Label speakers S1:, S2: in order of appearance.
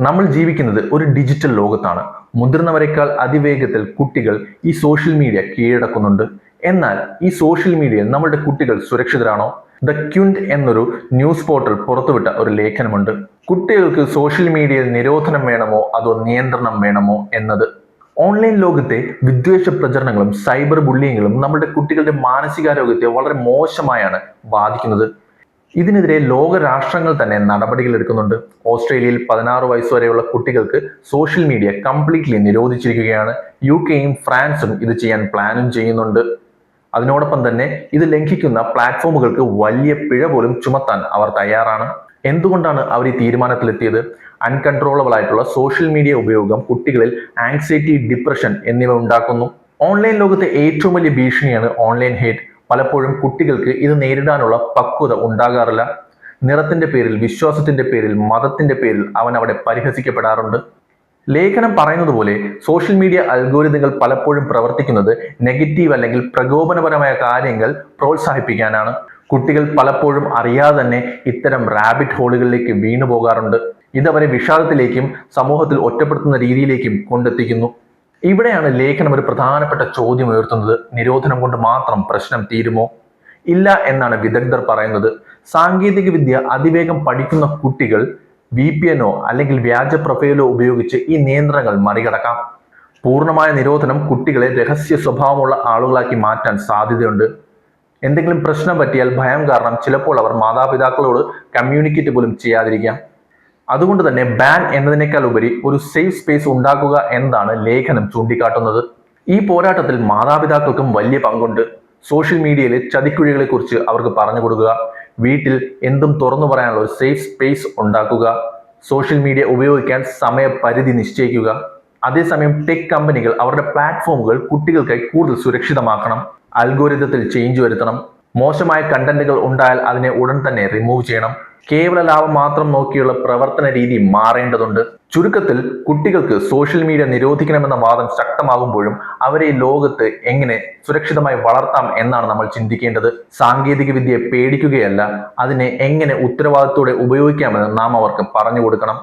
S1: നമ്മൾ ജീവിക്കുന്നത് ഒരു ഡിജിറ്റൽ ലോകത്താണ്. മുതിർന്നവരെക്കാൾ അതിവേഗത്തിൽ കുട്ടികൾ ഈ സോഷ്യൽ മീഡിയ കീഴടക്കുന്നുണ്ട്. എന്നാൽ ഈ സോഷ്യൽ മീഡിയയിൽ നമ്മളുടെ കുട്ടികൾ സുരക്ഷിതരാണോ? ദ ക്വിൻറ്റ് എന്നൊരു ന്യൂസ് പോർട്ടൽ പുറത്തുവിട്ട ഒരു ലേഖനമുണ്ട്. കുട്ടികൾക്ക് സോഷ്യൽ മീഡിയയിൽ നിരോധനം വേണമോ അതോ നിയന്ത്രണം വേണമോ എന്നത്. ഓൺലൈൻ ലോകത്തെ വിദ്വേഷ പ്രചരണങ്ങളും സൈബർ ബുള്ളിങ്ങുകളും നമ്മുടെ കുട്ടികളുടെ മാനസികാരോഗ്യത്തെ വളരെ മോശമായാണ് ബാധിക്കുന്നത്. ഇതിനെതിരെ ലോക രാഷ്ട്രങ്ങൾ തന്നെ നടപടികൾ എടുക്കുന്നുണ്ട്. ഓസ്ട്രേലിയയിൽ 16 വയസ്സ് വരെയുള്ള കുട്ടികൾക്ക് സോഷ്യൽ മീഡിയ കംപ്ലീറ്റ്ലി നിരോധിച്ചിരിക്കുകയാണ്. യുകെയും ഫ്രാൻസും ഇത് ചെയ്യാൻ പ്ലാനും ചെയ്യുന്നുണ്ട്. അതിനോടൊപ്പം തന്നെ ഇത് ലംഘിക്കുന്ന പ്ലാറ്റ്ഫോമുകൾക്ക് വലിയ പിഴ പോലും ചുമത്താൻ അവർ തയ്യാറാണ്. എന്തുകൊണ്ടാണ് അവർ ഈ തീരുമാനത്തിലെത്തിയത്? അൺകൺട്രോളബിൾ ആയിട്ടുള്ള സോഷ്യൽ മീഡിയ ഉപയോഗം കുട്ടികളിൽ ആങ്സൈറ്റി, ഡിപ്രഷൻ എന്നിവ ഉണ്ടാക്കുന്നു. ഓൺലൈൻ ലോകത്തെ ഏറ്റവും വലിയ ഭീഷണിയാണ് ഓൺലൈൻ ഹേറ്റ്. പലപ്പോഴും കുട്ടികൾക്ക് ഇത് നേരിടാനുള്ള പക്വത ഉണ്ടാകാറില്ല. നിറത്തിന്റെ പേരിൽ, വിശ്വാസത്തിന്റെ പേരിൽ, മതത്തിന്റെ പേരിൽ അവൻ അവിടെ പരിഹസിക്കപ്പെടാറുണ്ട്. ലേഖനം പറയുന്നത് പോലെ സോഷ്യൽ മീഡിയ അൽഗോരിതങ്ങൾ പലപ്പോഴും പ്രവർത്തിക്കുന്നത് നെഗറ്റീവ് അല്ലെങ്കിൽ പ്രകോപനപരമായ കാര്യങ്ങൾ പ്രോത്സാഹിപ്പിക്കാനാണ്. കുട്ടികൾ പലപ്പോഴും അറിയാതെ തന്നെ ഇത്തരം റാബിറ്റ് ഹോളുകളിലേക്ക് വീണു പോകാറുണ്ട്. ഇതവരെ വിഷാദത്തിലേക്കും സമൂഹത്തിൽ ഒറ്റപ്പെടുത്തുന്ന രീതിയിലേക്കും കൊണ്ടെത്തിക്കുന്നു. ഇവിടെയാണ് ലേഖനം ഒരു പ്രധാനപ്പെട്ട ചോദ്യം ഉയർത്തുന്നത്. നിരോധനം കൊണ്ട് മാത്രം പ്രശ്നം തീരുമോ? ഇല്ല എന്നാണ് വിദഗ്ധർ പറയുന്നത്. സാങ്കേതിക വിദ്യ അതിവേഗം പഠിക്കുന്ന കുട്ടികൾ VPNോ അല്ലെങ്കിൽ വ്യാജ പ്രൊഫൈലോ ഉപയോഗിച്ച് ഈ നിയന്ത്രണങ്ങൾ മറികടക്കാം. പൂർണ്ണമായ നിരോധനം കുട്ടികളെ രഹസ്യ സ്വഭാവമുള്ള ആളുകളാക്കി മാറ്റാൻ സാധ്യതയുണ്ട്. എന്തെങ്കിലും പ്രശ്നം പറ്റിയാൽ ഭയം കാരണം ചിലപ്പോൾ അവർ മാതാപിതാക്കളോട് കമ്മ്യൂണിക്കേറ്റ് പോലും ചെയ്യാതിരിക്കാം. അതുകൊണ്ട് തന്നെ ബാൻ എന്നതിനേക്കാൾ ഉപരി ഒരു സേഫ് സ്പേസ് ഉണ്ടാക്കുക എന്നതാണ് ലേഖനം ചൂണ്ടിക്കാട്ടുന്നത്. ഈ പോരാട്ടത്തിൽ മാതാപിതാക്കൾക്കും വലിയ പങ്കുണ്ട്. സോഷ്യൽ മീഡിയയിലെ ചതിക്കുഴികളെ കുറിച്ച് അവർക്ക് പറഞ്ഞു കൊടുക്കുക. വീട്ടിൽ എന്തും തുറന്നു പറയാനുള്ള ഒരു സേഫ് സ്പേസ് ഉണ്ടാക്കുക. സോഷ്യൽ മീഡിയ ഉപയോഗിക്കാൻ സമയപരിധി നിശ്ചയിക്കുക. അതേസമയം ടെക് കമ്പനികൾ അവരുടെ പ്ലാറ്റ്ഫോമുകൾ കുട്ടികൾക്കായി കൂടുതൽ സുരക്ഷിതമാക്കണം. അൽഗോരിതത്തിൽ ചേഞ്ച് വരുത്തണം. മോശമായ കണ്ടന്റുകൾ ഉണ്ടായാൽ അതിനെ ഉടൻ തന്നെ റിമൂവ് ചെയ്യണം. കേവല ലാഭം മാത്രം നോക്കിയുള്ള പ്രവർത്തന രീതി മാറേണ്ടതുണ്ട്. ചുരുക്കത്തിൽ, കുട്ടികൾക്ക് സോഷ്യൽ മീഡിയ നിരോധിക്കണമെന്ന വാദം ശക്തമാകുമ്പോഴും അവരെ ഈ ലോകത്ത് എങ്ങനെ സുരക്ഷിതമായി വളർത്താം എന്നാണ് നമ്മൾ ചിന്തിക്കേണ്ടത്. സാങ്കേതിക വിദ്യയെ പേടിക്കുകയല്ല, അതിനെ എങ്ങനെ ഉത്തരവാദിത്തോടെ ഉപയോഗിക്കാമെന്ന് നാം അവർക്ക് പറഞ്ഞു കൊടുക്കണം.